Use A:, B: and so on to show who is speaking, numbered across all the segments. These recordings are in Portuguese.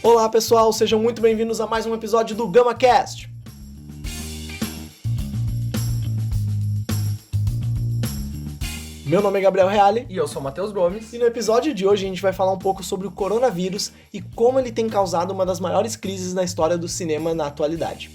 A: Olá pessoal, sejam muito bem-vindos a mais um episódio do GamaCast. Meu nome é Gabriel Reale.
B: E eu sou o Matheus Gomes.
A: E no episódio de hoje a gente vai falar um pouco sobre o coronavírus e como ele tem causado uma das maiores crises na história do cinema na atualidade.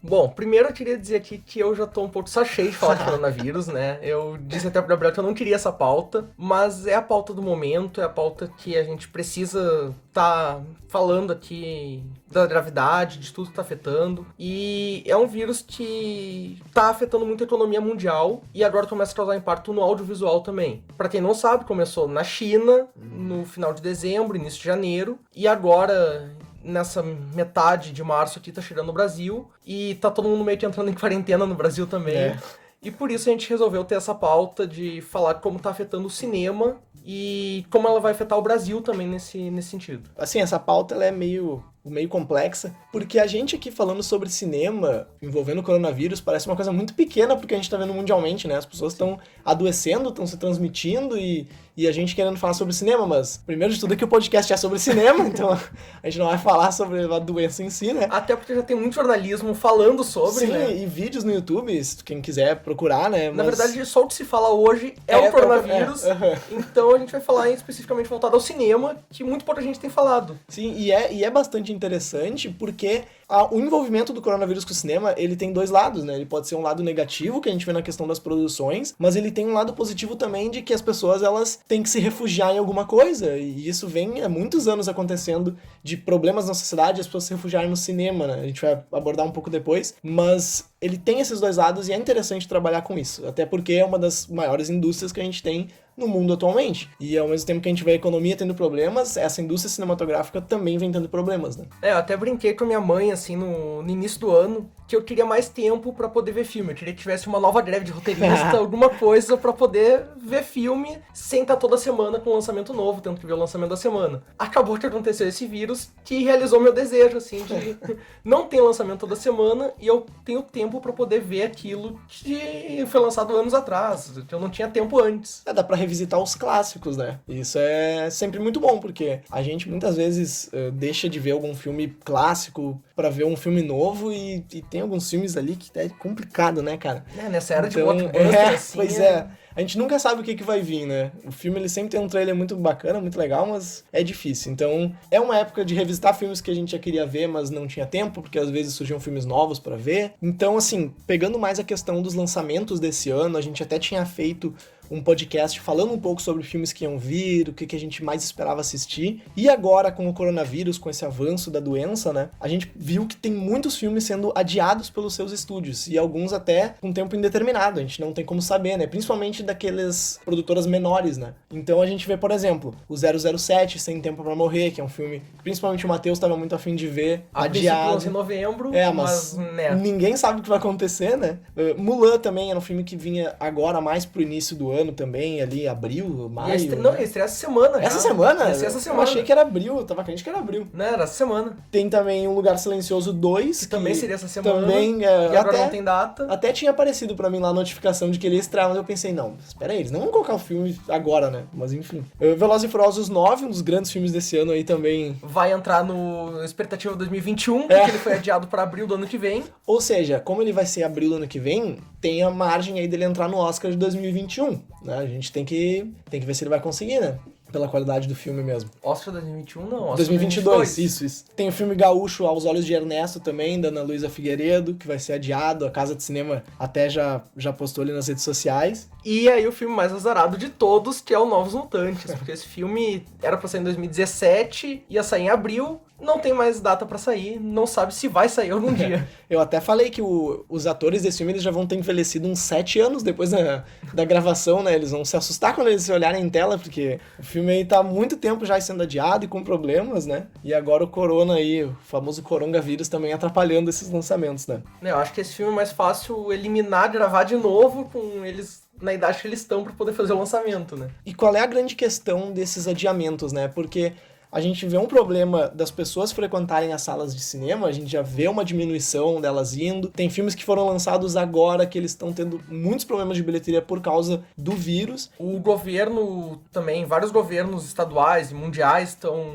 B: Bom, primeiro eu queria dizer aqui que eu já tô um pouco cheio de falar de coronavírus, né? Eu disse até pro Gabriel que eu não queria essa pauta, mas é a pauta do momento, é a pauta que a gente precisa tá falando aqui da gravidade, de tudo que tá afetando. E é um vírus que tá afetando muito a economia mundial e agora começa a causar impacto no audiovisual também. Pra quem não sabe, começou na China, no final de dezembro, início de janeiro, e agora nessa metade de março aqui tá chegando no Brasil e tá todo mundo meio que entrando em quarentena no Brasil também. E por isso a gente resolveu ter essa pauta de falar como tá afetando o cinema e como ela vai afetar o Brasil também nesse sentido.
A: Assim, essa pauta ela é meio complexa, porque a gente aqui falando sobre cinema envolvendo o coronavírus parece uma coisa muito pequena porque a gente tá vendo mundialmente, né? As pessoas estão adoecendo, estão se transmitindo e a gente querendo falar sobre cinema, mas primeiro de tudo é que o podcast é sobre cinema, então a gente não vai falar sobre a doença em si, né?
B: Até porque já tem muito jornalismo falando sobre,
A: sim,
B: né?
A: E vídeos no YouTube, se quem quiser procurar, né?
B: Na verdade, só o que se fala hoje é o coronavírus, então a gente vai falar especificamente voltado ao cinema, que muito pouca gente tem falado.
A: Sim, e é bastante interessante porque o envolvimento do coronavírus com o cinema, ele tem dois lados, né? Ele pode ser um lado negativo, que a gente vê na questão das produções, mas ele tem um lado positivo também de que as pessoas, elas têm que se refugiar em alguma coisa, e isso vem há muitos anos acontecendo, de problemas na sociedade, as pessoas se refugiarem no cinema, né? A gente vai abordar um pouco depois, mas ele tem esses dois lados e é interessante trabalhar com isso, até porque é uma das maiores indústrias que a gente tem no mundo atualmente. E ao mesmo tempo que a gente vê a economia tendo problemas, essa indústria cinematográfica também vem tendo problemas, né?
B: Eu até brinquei com a minha mãe, assim, no início do ano, que eu queria mais tempo pra poder ver filme. Eu queria que tivesse uma nova greve de roteirista, alguma coisa pra poder ver filme sem estar toda semana com lançamento novo, tendo que ver o lançamento da semana. Acabou que aconteceu esse vírus que realizou meu desejo, assim, de não ter lançamento toda semana e eu tenho tempo pra poder ver aquilo que foi lançado anos atrás, que eu não tinha tempo antes.
A: Dá pra revisitar os clássicos, né? Isso é sempre muito bom, porque a gente muitas vezes deixa de ver algum filme clássico pra ver um filme novo e tem alguns filmes ali que é complicado, né, cara?
B: Nessa era de blockbuster, assim...
A: Pois é. A gente nunca sabe o que vai vir, né? O filme, ele sempre tem um trailer muito bacana, muito legal, mas é difícil. Então, é uma época de revisitar filmes que a gente já queria ver, mas não tinha tempo, porque às vezes surgiam filmes novos pra ver. Então, assim, pegando mais a questão dos lançamentos desse ano, a gente até tinha feito um podcast falando um pouco sobre filmes que iam vir, o que a gente mais esperava assistir. E agora, com o coronavírus, com esse avanço da doença, né, a gente viu que tem muitos filmes sendo adiados pelos seus estúdios, e alguns até com tempo indeterminado, a gente não tem como saber, né, principalmente daquelas produtoras menores, né. Então a gente vê, por exemplo, o 007, Sem Tempo Pra Morrer, que é um filme que principalmente o Matheus estava muito afim de ver, adiado.
B: Em novembro,
A: mas ninguém sabe o que vai acontecer, né. Mulan também era um filme que vinha agora mais pro início do ano também, ali, abril, maio.
B: Não, ia estrear essa semana.
A: Essa semana?
B: Essa semana.
A: Eu achei que era abril, eu tava crente que era abril.
B: Não, era essa semana.
A: Tem também Um Lugar Silencioso 2.
B: Que também seria essa semana.
A: Também,
B: e agora não tem data.
A: Até tinha aparecido pra mim lá a notificação de que ele ia estrear, mas eu pensei, não, espera aí, eles não vão colocar o filme agora, né? Mas enfim. Velozes e Furiosos 9, um dos grandes filmes desse ano aí também.
B: Vai entrar no Expectativa 2021, porque ele foi adiado pra abril do ano que vem.
A: Ou seja, como ele vai ser abril do ano que vem, tem a margem aí dele entrar no Oscar de 2021, né? A gente tem que ver se ele vai conseguir, né? Pela qualidade do filme mesmo.
B: Oscar 2021 não, Oscar
A: 2022. Isso. Tem o filme Gaúcho Aos Olhos de Ernesto também, da Ana Luísa Figueiredo, que vai ser adiado. A Casa de Cinema até já postou ali nas redes sociais.
B: E aí o filme mais azarado de todos, que é o Novos Mutantes, porque esse filme era pra sair em 2017, ia sair em abril, não tem mais data pra sair, não sabe se vai sair algum dia.
A: Eu até falei que os atores desse filme eles já vão ter envelhecido uns 7 anos depois da gravação, né? Eles vão se assustar quando eles se olharem em tela, porque o filme aí tá há muito tempo já sendo adiado e com problemas, né? E agora o corona aí, o famoso coronavírus também atrapalhando esses lançamentos, né?
B: Eu acho que esse filme é mais fácil eliminar, gravar de novo, com eles na idade que eles estão para poder fazer o lançamento, né?
A: E qual é a grande questão desses adiamentos, né? Porque a gente vê um problema das pessoas frequentarem as salas de cinema, a gente já vê uma diminuição delas indo. Tem filmes que foram lançados agora que eles estão tendo muitos problemas de bilheteria por causa do vírus.
B: O governo também, vários governos estaduais e mundiais estão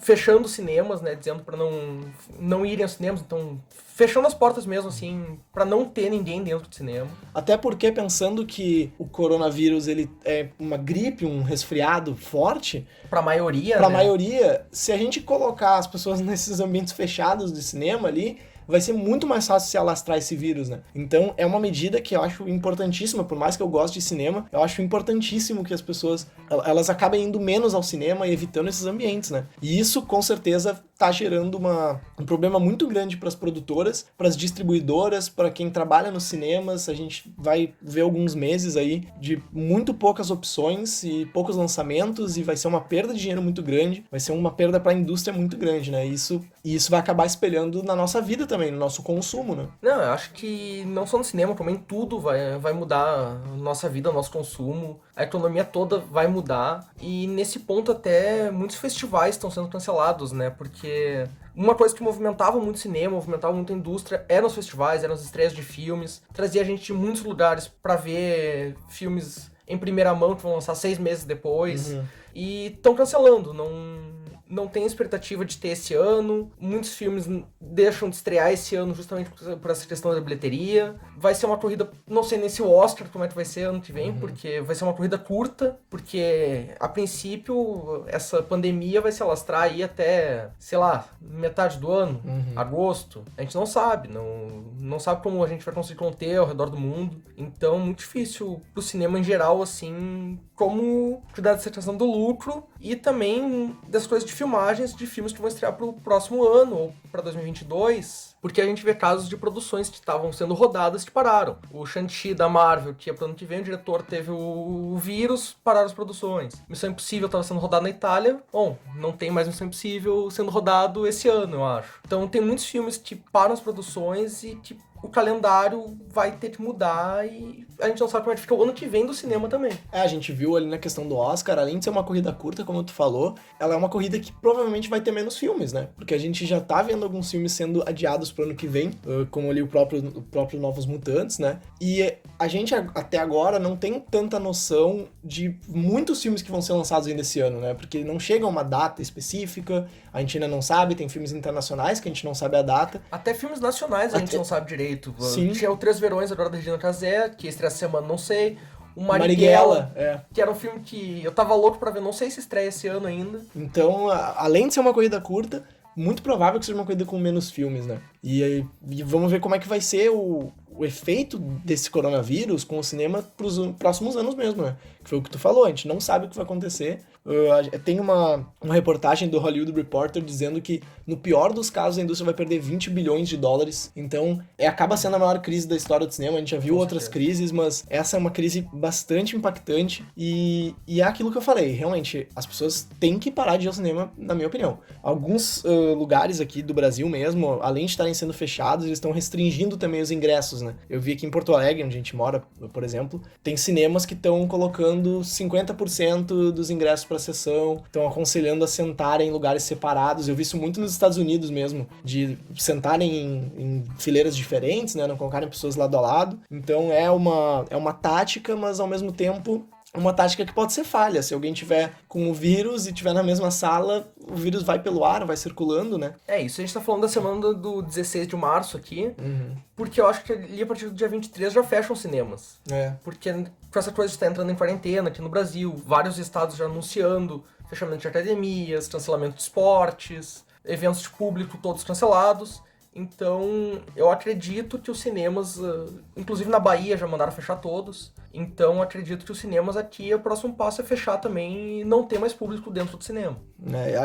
B: fechando cinemas, né, dizendo para não irem aos cinemas, então fechando as portas mesmo, assim, para não ter ninguém dentro do cinema.
A: Até porque, pensando que o coronavírus ele é uma gripe, um resfriado forte,
B: Pra maioria,
A: pra
B: né?
A: maioria, se a gente colocar as pessoas nesses ambientes fechados de cinema ali, vai ser muito mais fácil se alastrar esse vírus, né? Então, é uma medida que eu acho importantíssima, por mais que eu goste de cinema, eu acho importantíssimo que as pessoas, elas acabem indo menos ao cinema e evitando esses ambientes, né? E isso, com certeza, tá gerando um problema muito grande para as produtoras, para as distribuidoras, para quem trabalha nos cinemas. A gente vai ver alguns meses aí de muito poucas opções e poucos lançamentos, e vai ser uma perda de dinheiro muito grande, vai ser uma perda para a indústria muito grande, né? E isso vai acabar espelhando na nossa vida também, no nosso consumo, né?
B: Não, eu acho que não só no cinema, como em tudo vai mudar a nossa vida, o nosso consumo, a economia toda vai mudar, e nesse ponto até muitos festivais estão sendo cancelados, né? Porque uma coisa que movimentava muito o cinema, movimentava muito a indústria, eram os festivais, eram as estreias de filmes, trazia a gente de muitos lugares pra ver filmes em primeira mão que vão lançar 6 meses depois, e estão cancelando, não tem expectativa de ter esse ano. Muitos filmes deixam de estrear esse ano justamente por essa questão da bilheteria. Vai ser uma corrida, não sei nem se o Oscar como é que vai ser ano que vem, porque vai ser uma corrida curta, porque a princípio essa pandemia vai se alastrar aí até, sei lá, metade do ano, agosto. A gente não sabe, não sabe como a gente vai conseguir conter ao redor do mundo. Então, muito difícil pro cinema em geral, assim, como cuidar dessa questão do lucro e também das coisas de filmagens de filmes que vão estrear pro próximo ano ou pra 2022, porque a gente vê casos de produções que estavam sendo rodadas que pararam. O Shang-Chi da Marvel, que é pro ano que vem, o diretor teve o vírus, pararam as produções. Missão Impossível estava sendo rodada na Itália, bom, não tem mais Missão Impossível sendo rodado esse ano, eu acho. Então tem muitos filmes que param as produções e que o calendário vai ter que mudar e a gente não sabe como é que fica o ano que vem do cinema também.
A: A gente viu ali na questão do Oscar, além de ser uma corrida curta, como tu falou, ela é uma corrida que provavelmente vai ter menos filmes, né? Porque a gente já tá vendo alguns filmes sendo adiados pro ano que vem, como ali o próprio Novos Mutantes, né? E a gente até agora não tem tanta noção de muitos filmes que vão ser lançados ainda esse ano, né? Porque não chega a uma data específica, a gente ainda não sabe, tem filmes internacionais que a gente não sabe a data.
B: Até filmes nacionais a gente não sabe direito.
A: Sim.
B: Tinha o Três Verões agora da Regina Casé, que estreia essa semana, não sei. O
A: Marighella,
B: que era um filme que eu tava louco pra ver, não sei se estreia esse ano ainda.
A: Então, além de ser uma corrida curta, muito provável que seja uma corrida com menos filmes, né? E vamos ver como é que vai ser o efeito desse coronavírus com o cinema pros próximos anos mesmo, né? Que foi o que tu falou, a gente não sabe o que vai acontecer. Tem uma reportagem do Hollywood Reporter dizendo que, no pior dos casos, a indústria vai perder 20 bilhões de dólares. Então, acaba sendo a maior crise da história do cinema. A gente já viu outras crises, mas essa é uma crise bastante impactante. E é aquilo que eu falei, realmente, as pessoas têm que parar de ir ao cinema, na minha opinião. Alguns lugares aqui do Brasil mesmo, além de estarem sendo fechados, eles estão restringindo também os ingressos, né? Eu vi aqui em Porto Alegre, onde a gente mora, por exemplo, tem cinemas que estão colocando 50% dos ingressos para sessão, estão aconselhando a sentarem em lugares separados. Eu vi isso muito nos Estados Unidos mesmo, de sentarem em fileiras diferentes, né? Não colocarem pessoas lado a lado. Então é uma tática, mas ao mesmo tempo uma tática que pode ser falha. Se alguém tiver com o vírus e tiver na mesma sala, o vírus vai pelo ar, vai circulando, né?
B: É isso, a gente tá falando da semana do 16 de março aqui, porque eu acho que ali a partir do dia 23 já fecham os cinemas. Porque com essa coisa de estar entrando em quarentena aqui no Brasil, vários estados já anunciando fechamento de academias, cancelamento de esportes, eventos de público todos cancelados. Então, eu acredito que os cinemas, inclusive na Bahia, já mandaram fechar todos. Então, acredito que os cinemas aqui, o próximo passo é fechar também e não ter mais público dentro do cinema.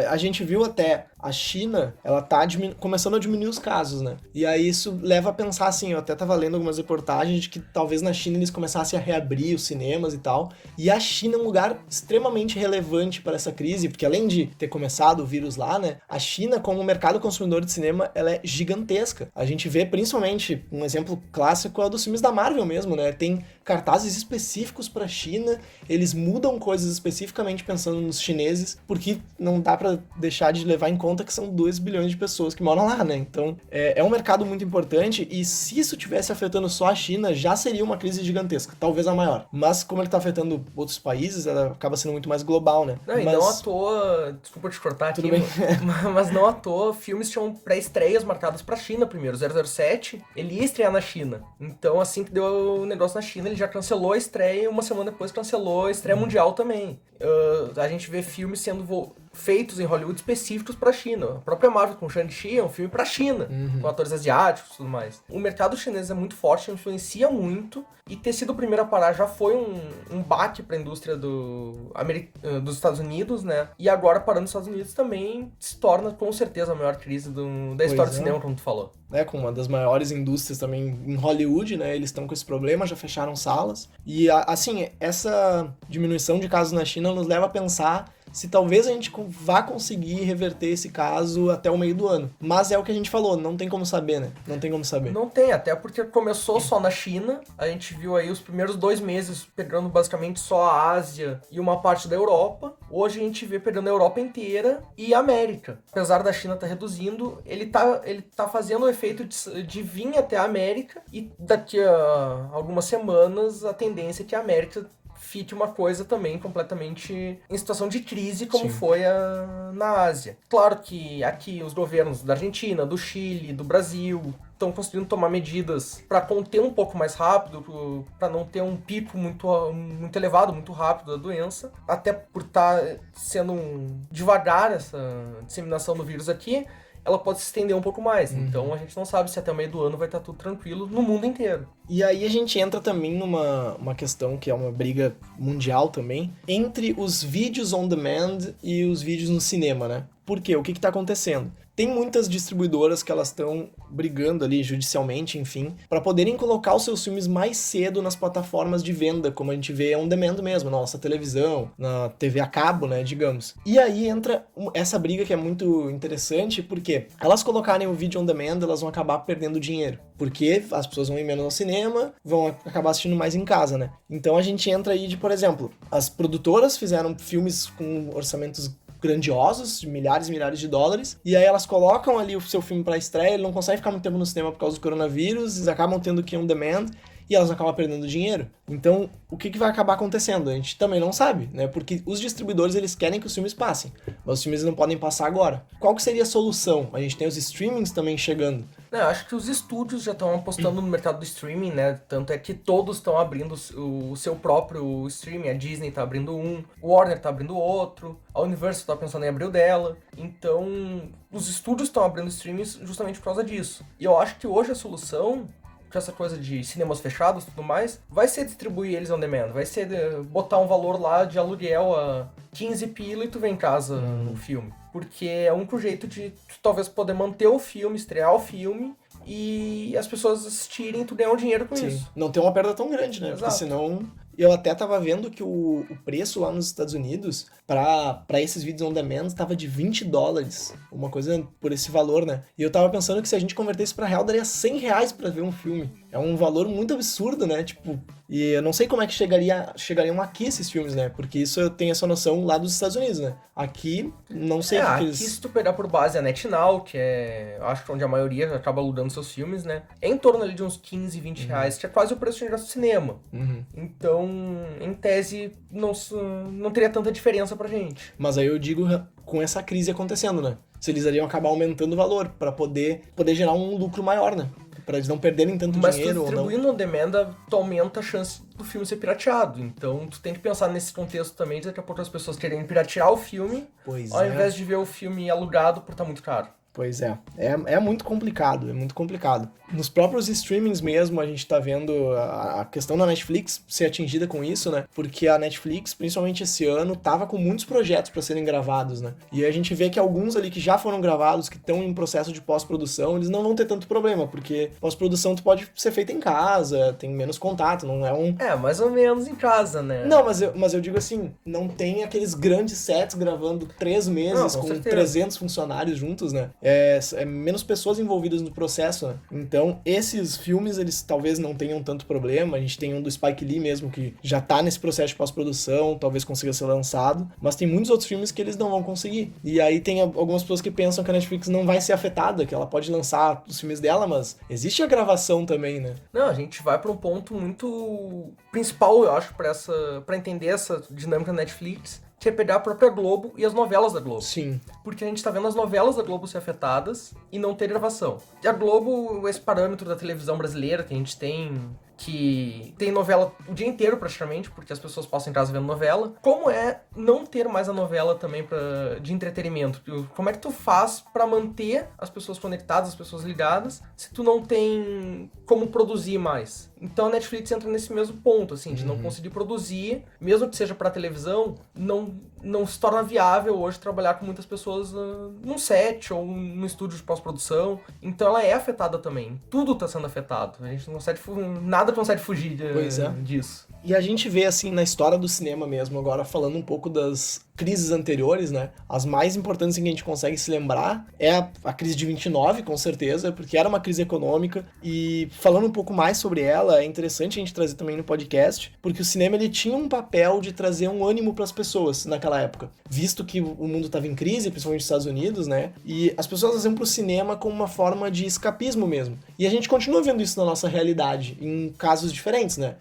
A: A gente viu até a China, ela tá começando a diminuir os casos, né? E aí isso leva a pensar assim, eu até tava lendo algumas reportagens de que talvez na China eles começassem a reabrir os cinemas e tal. E a China é um lugar extremamente relevante para essa crise, porque além de ter começado o vírus lá, né? A China, como mercado consumidor de cinema, ela é gigantesca. gigantesca. A gente vê, principalmente, um exemplo clássico é o dos filmes da Marvel mesmo, né? Tem cartazes específicos pra China, eles mudam coisas especificamente pensando nos chineses, porque não dá pra deixar de levar em conta que são 2 bilhões de pessoas que moram lá, né? Então, é um mercado muito importante, e se isso tivesse afetando só a China, já seria uma crise gigantesca, talvez a maior. Mas como ele tá afetando outros países, ela acaba sendo muito mais global, né?
B: Não, e não à toa, desculpa te cortar aqui,
A: Tudo bem.
B: mas não à toa, filmes tinham pré-estreias marcadas pra China primeiro. 007, ele ia estrear na China. Então, assim que deu o negócio na China, ele já cancelou a estreia e uma semana depois cancelou a estreia mundial também. A gente vê filmes sendo feitos em Hollywood específicos pra China. A própria Marvel com Shang-Chi é um filme pra China, com atores asiáticos e tudo mais. O mercado chinês é muito forte, influencia muito, e ter sido o primeiro a parar já foi um baque pra indústria dos Estados Unidos, né? E agora, parando nos Estados Unidos, também se torna, com certeza, a maior crise da história do cinema, como tu falou.
A: Com uma das maiores indústrias também em Hollywood, né? Eles estão com esse problema, já fecharam salas. E, assim, essa diminuição de casos na China nos leva a pensar se talvez a gente vá conseguir reverter esse caso até o meio do ano. Mas é o que a gente falou, não tem como saber, né? Não tem como saber.
B: Não tem, até porque começou só na China, a gente viu aí os primeiros 2 meses pegando basicamente só a Ásia e uma parte da Europa. Hoje a gente vê pegando a Europa inteira e a América. Apesar da China estar reduzindo, ele tá fazendo o efeito de vir até a América, e daqui a algumas semanas a tendência é que a América fique uma coisa também completamente em situação de crise, como
A: Sim.
B: foi na Ásia. Claro que aqui os governos da Argentina, do Chile, do Brasil estão conseguindo tomar medidas para conter um pouco mais rápido, para não ter um pico muito elevado, muito rápido da doença, até por estar sendo devagar essa disseminação do vírus aqui. Ela pode se estender um pouco mais. Então a gente não sabe se até o meio do ano vai estar tudo tranquilo no mundo inteiro.
A: E aí a gente entra também numa questão que é uma briga mundial também, entre os vídeos on demand e os vídeos no cinema, né? Por quê? O que tá acontecendo? Tem muitas distribuidoras que elas estão brigando ali judicialmente, enfim, para poderem colocar os seus filmes mais cedo nas plataformas de venda, como a gente vê on demand mesmo, na nossa televisão, na TV a cabo, né, digamos. E aí entra essa briga que é muito interessante, porque elas colocarem o vídeo on demand, elas vão acabar perdendo dinheiro, porque as pessoas vão ir menos ao cinema, vão acabar assistindo mais em casa, né? Então a gente entra aí de, por exemplo, as produtoras fizeram filmes com orçamentos grandiosos, de milhares e milhares de dólares, e aí elas colocam ali o seu filme pra estreia, ele não consegue ficar muito tempo no cinema por causa do coronavírus, eles acabam tendo que ir on demand, e elas acabam perdendo dinheiro. Então, o que vai acabar acontecendo? A gente também não sabe, né? Porque os distribuidores, eles querem que os filmes passem, mas os filmes não podem passar agora. Qual que seria a solução? A gente tem os streamings também chegando.
B: Eu acho que os estúdios já estão apostando no mercado do streaming, né? Tanto é que todos estão abrindo o seu próprio streaming. A Disney tá abrindo um, o Warner tá abrindo outro, a Universal tá pensando em abrir o dela. Então, os estúdios estão abrindo streamings justamente por causa disso. E eu acho que hoje a solução, com essa coisa de cinemas fechados e tudo mais, vai ser distribuir eles on demand, vai ser botar um valor lá de aluguel a 15 pila e tu vem em casa o filme. Porque é o único jeito de tu talvez poder manter o filme, estrear o filme e as pessoas assistirem e tu ganhar um dinheiro com isso.
A: Não ter uma perda tão grande, né?
B: Exato.
A: Porque senão... Eu até tava vendo que o preço lá nos Estados Unidos pra esses vídeos on demand tava de $20, uma coisa por esse valor, né? E eu tava pensando que se a gente convertesse pra real, daria R$100 pra ver um filme. É um valor muito absurdo, né? Tipo, e eu não sei como é que chegariam aqui esses filmes, né? Porque isso eu tenho essa noção lá dos Estados Unidos, né? Aqui, não sei o que
B: aqui
A: eles...
B: se tu pegar por base a NetNow, que é, acho que onde a maioria acaba alugando seus filmes, né? É em torno ali de uns 15, 20 reais, que é quase o preço de ingresso do cinema. Então, em tese, não teria tanta diferença pra gente.
A: Mas aí eu digo com essa crise acontecendo, né? Se eles iriam acabar aumentando o valor pra poder gerar um lucro maior, né? Pra eles não perderem tanto dinheiro ou não.
B: Mas tu distribuindo on demand, tu aumenta a chance do filme ser pirateado. Então tu tem que pensar nesse contexto também, de daqui a pouco as pessoas querem piratear o filme, ao invés de ver o filme alugado por estar muito caro.
A: Pois é. É muito complicado, é muito complicado. Nos próprios streamings mesmo, a gente tá vendo a questão da Netflix ser atingida com isso, né? Porque a Netflix, principalmente esse ano, tava com muitos projetos pra serem gravados, né? E a gente vê que alguns ali que já foram gravados, que estão em processo de pós-produção, eles não vão ter tanto problema, porque pós-produção tu pode ser feita em casa, tem menos contato, não é um...
B: mais ou menos em casa, né?
A: Não, mas eu digo assim, não tem aqueles grandes sets gravando 3 meses com
B: certeza.
A: 300 funcionários juntos, né? é menos pessoas envolvidas no processo, né? Então, esses filmes, eles talvez não tenham tanto problema. A gente tem um do Spike Lee mesmo, que já tá nesse processo de pós-produção, talvez consiga ser lançado, mas tem muitos outros filmes que eles não vão conseguir. E aí tem algumas pessoas que pensam que a Netflix não vai ser afetada, que ela pode lançar os filmes dela, mas existe a gravação também, né?
B: Não, a gente vai pra um ponto muito principal, eu acho, pra entender essa dinâmica da Netflix, que é pegar a própria Globo e as novelas da Globo.
A: Sim.
B: Porque a gente tá vendo as novelas da Globo ser afetadas e não ter gravação. E a Globo, esse parâmetro da televisão brasileira que a gente tem, que tem novela o dia inteiro praticamente, porque as pessoas passam em casa vendo novela. Como é não ter mais a novela também de entretenimento? Como é que tu faz pra manter as pessoas conectadas, as pessoas ligadas, se tu não tem como produzir mais? Então a Netflix entra nesse mesmo ponto, assim, de não conseguir produzir, mesmo que seja pra televisão, não se torna viável hoje trabalhar com muitas pessoas num set ou num estúdio de pós-produção. Então ela é afetada também. Tudo tá sendo afetado. A gente não consegue, nada consegue fugir disso.
A: E a gente vê, assim, na história do cinema mesmo, agora falando um pouco das crises anteriores, né? As mais importantes que a gente consegue se lembrar é a crise de 29, com certeza, porque era uma crise econômica. E falando um pouco mais sobre ela, é interessante a gente trazer também no podcast, porque o cinema ele tinha um papel de trazer um ânimo para as pessoas naquela época, visto que o mundo estava em crise, principalmente nos Estados Unidos, né? E as pessoas iam pro cinema como uma forma de escapismo mesmo. E a gente continua vendo isso na nossa realidade, em casos diferentes, né?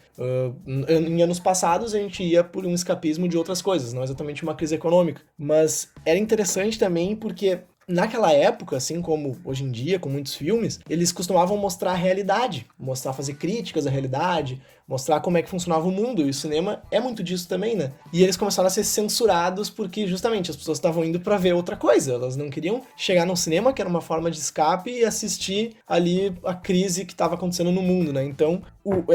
A: Em anos passados a gente ia por um escapismo de outras coisas, não exatamente uma crise econômica. Mas era interessante também porque naquela época, assim como hoje em dia, com muitos filmes, eles costumavam mostrar a realidade, fazer críticas à realidade, mostrar como é que funcionava o mundo, e o cinema é muito disso também, né? E eles começaram a ser censurados porque justamente as pessoas estavam indo pra ver outra coisa, elas não queriam chegar num cinema, que era uma forma de escape, e assistir ali a crise que estava acontecendo no mundo, né? Então,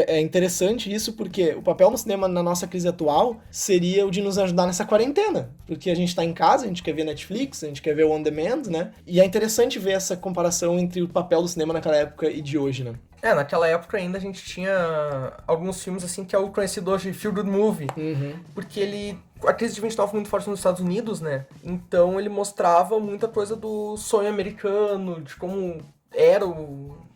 A: é interessante isso porque o papel no cinema na nossa crise atual seria o de nos ajudar nessa quarentena, porque a gente tá em casa, a gente quer ver Netflix, a gente quer ver o On Demand, né? E é interessante ver essa comparação entre o papel do cinema naquela época e de hoje, né?
B: Naquela época ainda a gente tinha alguns filmes assim que é o conhecido hoje Feel Good Movie, porque a crise de 29 foi muito forte nos Estados Unidos, né? Então ele mostrava muita coisa do sonho americano, de como era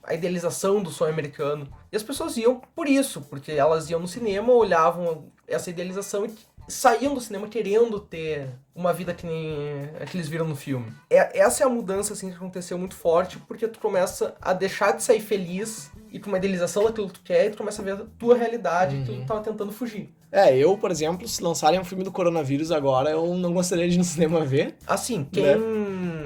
B: a idealização do sonho americano. E as pessoas iam por isso, porque elas iam no cinema, olhavam essa idealização e saíam do cinema querendo ter uma vida que nem a que eles viram no filme. Essa é a mudança assim, que aconteceu muito forte, porque tu começa a deixar de sair feliz e com uma idealização daquilo que tu quer, e tu começa a ver a tua realidade que tu tava tentando fugir.
A: Eu, por exemplo, se lançarem um filme do coronavírus agora, eu não gostaria de ir no cinema ver.
B: Assim,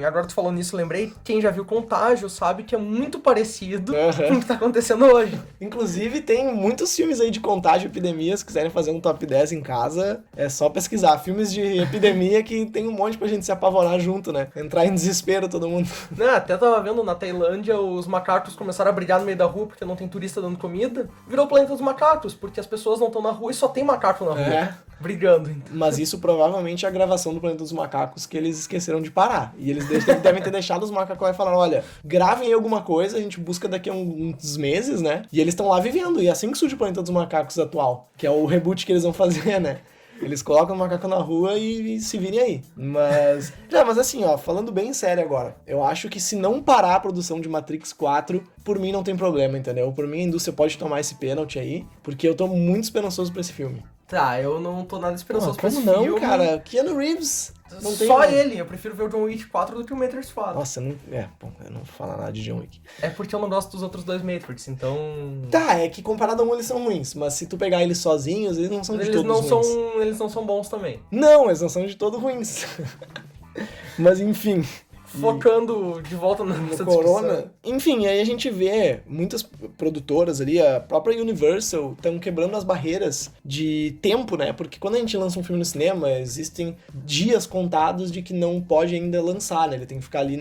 B: agora tu falou nisso, eu lembrei, quem já viu Contágio sabe que é muito parecido com o que tá acontecendo hoje.
A: Inclusive, tem muitos filmes aí de contágio e epidemia, se quiserem fazer um top 10 em casa, é só pesquisar. Filmes de epidemia que tem um monte pra gente se apavorar junto, né? Entrar em desespero todo mundo.
B: Até tava vendo na Tailândia, os macacos começaram a brigar no meio da rua porque não tem turista dando comida. Virou o planeta dos macacos, porque as pessoas não estão na rua e só tem macaco na rua. Brigando.
A: Mas isso provavelmente é a gravação do Planeta dos Macacos que eles esqueceram de parar. E eles devem ter deixado os macacos lá e falaram, olha, gravem aí alguma coisa, a gente busca daqui a uns meses, né? E eles estão lá vivendo. E é assim que surge o Planeta dos Macacos atual, que é o reboot que eles vão fazer, né? Eles colocam o macaco na rua e se virem aí. Mas assim, falando bem sério agora, eu acho que se não parar a produção de Matrix 4, por mim não tem problema, entendeu? Por mim a indústria pode tomar esse pênalti aí, porque eu tô muito esperançondo pra esse filme.
B: Eu não tô nada esperançoso pra esse filme.
A: Como não, cara? Keanu Reeves...
B: Só ele, eu prefiro ver o John Wick 4 do que o Matrix 4.
A: Nossa, eu não vou falar nada de John Wick.
B: É porque eu não gosto dos outros dois Matrix, então...
A: É que comparado a um eles são ruins, mas se tu pegar eles sozinhos, eles não são de todos ruins.
B: Eles não são bons também.
A: Não, eles não são de todo ruins. Mas enfim...
B: Focando de volta nessa
A: Corona. Enfim, aí a gente vê muitas produtoras ali, a própria Universal, estão quebrando as barreiras de tempo, né? Porque quando a gente lança um filme no cinema, existem dias contados de que não pode ainda lançar, né? Ele tem que ficar ali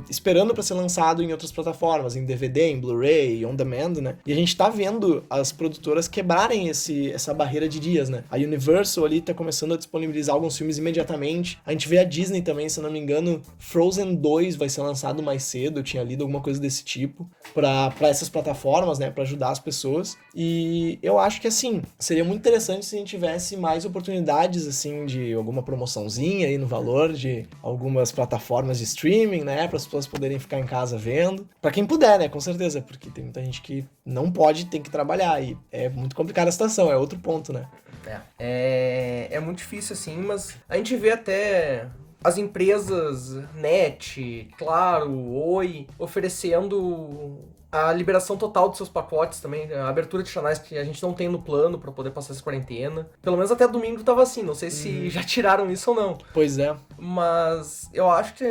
A: esperando pra ser lançado em outras plataformas, em DVD, em Blu-ray, on demand, né? E a gente tá vendo as produtoras quebrarem essa barreira de dias, né? A Universal ali tá começando a disponibilizar alguns filmes imediatamente. A gente vê a Disney também, se eu não me engano, Frozen 2 vai ser lançado mais cedo, eu tinha lido alguma coisa desse tipo, pra essas plataformas, né, pra ajudar as pessoas. E eu acho que, assim, seria muito interessante se a gente tivesse mais oportunidades, assim, de alguma promoçãozinha aí no valor de algumas plataformas de streaming, né, para as pessoas poderem ficar em casa vendo. Pra quem puder, né, com certeza, porque tem muita gente que não pode, tem que trabalhar e é muito complicada a situação, é outro ponto, né.
B: É muito difícil, assim, mas a gente vê até as empresas, NET, Claro, Oi, oferecendo a liberação total dos seus pacotes também, a abertura de canais que a gente não tem no plano pra poder passar essa quarentena. Pelo menos até domingo tava assim, não sei se já tiraram isso ou não.
A: Pois é.
B: Mas eu acho que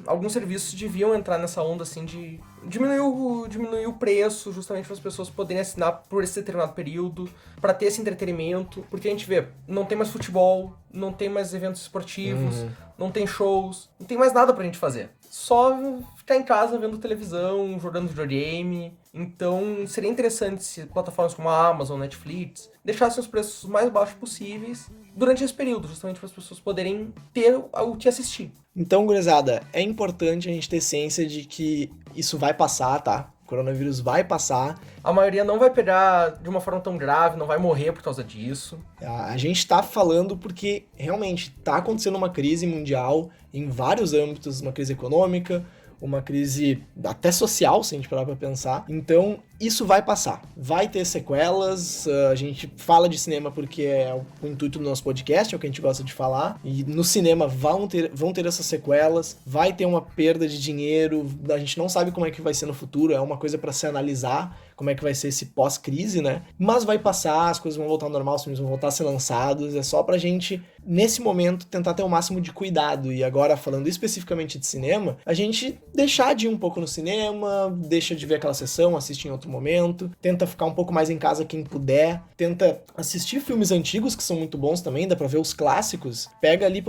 B: alguns serviços deviam entrar nessa onda assim de diminuir o preço, justamente para as pessoas poderem assinar por esse determinado período, para ter esse entretenimento, porque a gente vê, não tem mais futebol, não tem mais eventos esportivos, não tem shows, não tem mais nada pra gente fazer. Só ficar em casa vendo televisão, jogando videogame. Então seria interessante se plataformas como a Amazon, Netflix deixassem os preços mais baixos possíveis durante esse período, justamente para as pessoas poderem ter o que assistir.
A: Então, gurizada, é importante a gente ter ciência de que isso vai passar, tá? O coronavírus vai passar.
B: A maioria não vai pegar de uma forma tão grave, não vai morrer por causa disso.
A: A gente tá falando porque realmente tá acontecendo uma crise mundial em vários âmbitos, uma crise econômica, uma crise até social, se a gente parar pra pensar. Então, isso vai passar. Vai ter sequelas, a gente fala de cinema porque é o intuito do nosso podcast, é o que a gente gosta de falar. E no cinema vão ter essas sequelas, vai ter uma perda de dinheiro, a gente não sabe como é que vai ser no futuro, é uma coisa pra se analisar, como é que vai ser esse pós-crise, né? Mas vai passar, as coisas vão voltar ao normal, os filmes vão voltar a ser lançados, é só pra gente, nesse momento, tentar ter o máximo de cuidado. E agora, falando especificamente de cinema, a gente deixar de ir um pouco no cinema, deixa de ver aquela sessão, assiste em outro momento, tenta ficar um pouco mais em casa quem puder, tenta assistir filmes antigos que são muito bons também, dá pra ver os clássicos, pega ali,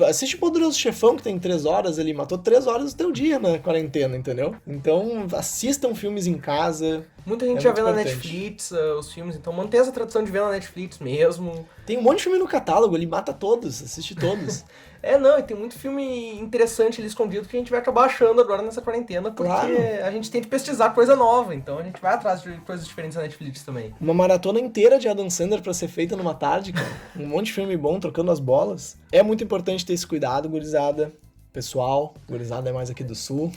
A: assiste Poderoso Chefão, que tem 3 horas ali, matou 3 horas do teu dia na quarentena, entendeu? Então, assistam filmes em casa.
B: Muita gente já vê na Netflix os filmes, então mantenha essa tradição de ver na Netflix mesmo.
A: Tem um monte de filme no catálogo, ele mata todos, assiste todos.
B: E tem muito filme interessante ali escondido que a gente vai acabar achando agora nessa quarentena, porque a gente tem que pesquisar coisa nova, então a gente vai atrás de coisas diferentes na Netflix também.
A: Uma maratona inteira de Adam Sandler pra ser feita numa tarde, cara. Um monte de filme bom, trocando as bolas. É muito importante ter esse cuidado, gurizada. Pessoal, gurizada é mais aqui do sul.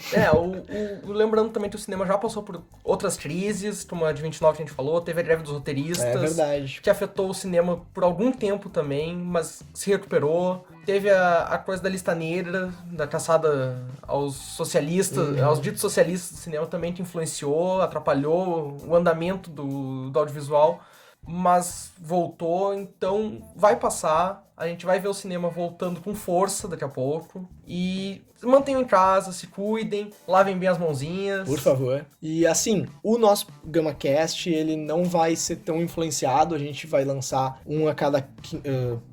B: Lembrando também que o cinema já passou por outras crises, como a de 29 que a gente falou, teve a greve dos roteiristas.
A: É verdade.
B: Que afetou o cinema por algum tempo também, mas se recuperou. Teve a coisa da lista negra, da caçada aos socialistas, aos ditos socialistas do cinema também, que influenciou, atrapalhou o andamento do audiovisual. Mas voltou, então vai passar. A gente vai ver o cinema voltando com força daqui a pouco. E mantenham em casa, se cuidem, lavem bem as mãozinhas.
A: Por favor. E assim, o nosso GamaCast, ele não vai ser tão influenciado. A gente vai lançar um a cada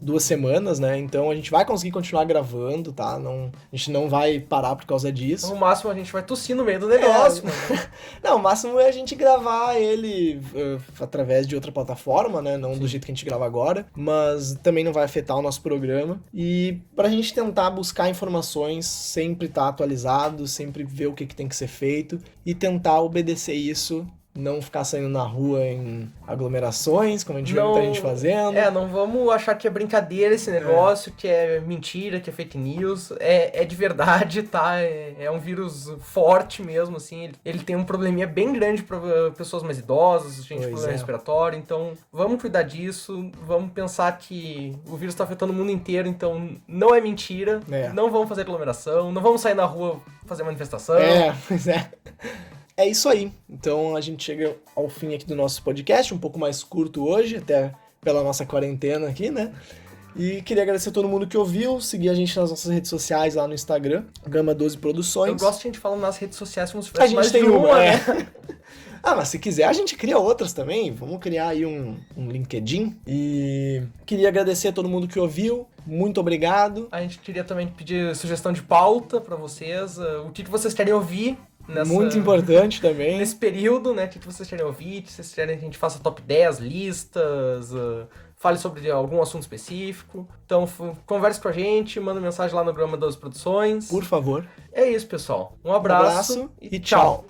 A: 2 semanas, né? Então a gente vai conseguir continuar gravando, tá? Não, a gente não vai parar por causa disso.
B: No máximo a gente vai tossir no meio do negócio.
A: Não, o máximo é a gente gravar ele através de outra plataforma, né? Não do jeito que a gente grava agora. Mas também não vai afetar o nosso programa. E pra gente tentar buscar informações, sempre estar atualizado, sempre ver o que tem que ser feito e tentar obedecer isso, não ficar saindo na rua em aglomerações, como a gente vê muita gente fazendo.
B: Não vamos achar que é brincadeira esse negócio, que é mentira, que é fake news. É de verdade, tá? É um vírus forte mesmo, assim. Ele tem um probleminha bem grande para pessoas mais idosas, gente com problema respiratório. Então, vamos cuidar disso. Vamos pensar que o vírus está afetando o mundo inteiro, então não é mentira. Não vamos fazer aglomeração, não vamos sair na rua fazer manifestação.
A: Pois é. É isso aí. Então a gente chega ao fim aqui do nosso podcast, um pouco mais curto hoje, até pela nossa quarentena aqui, né? E queria agradecer a todo mundo que ouviu, seguir a gente nas nossas redes sociais lá no Instagram, Gama 12 Produções.
B: Eu gosto de a gente falando nas redes sociais como se fosse
A: mais de uma, né? Mas se quiser a gente cria outras também, vamos criar aí um LinkedIn. E queria agradecer a todo mundo que ouviu, muito obrigado.
B: A gente queria também pedir sugestão de pauta pra vocês, o que vocês querem ouvir.
A: Muito importante também.
B: Nesse período, né? O que vocês querem ouvir? Se vocês querem que a gente faça top 10, listas, fale sobre algum assunto específico. Então, converse com a gente, manda mensagem lá no Grama 12 Produções.
A: Por favor.
B: É isso, pessoal. Um
A: Um
B: abraço
A: abraço e tchau.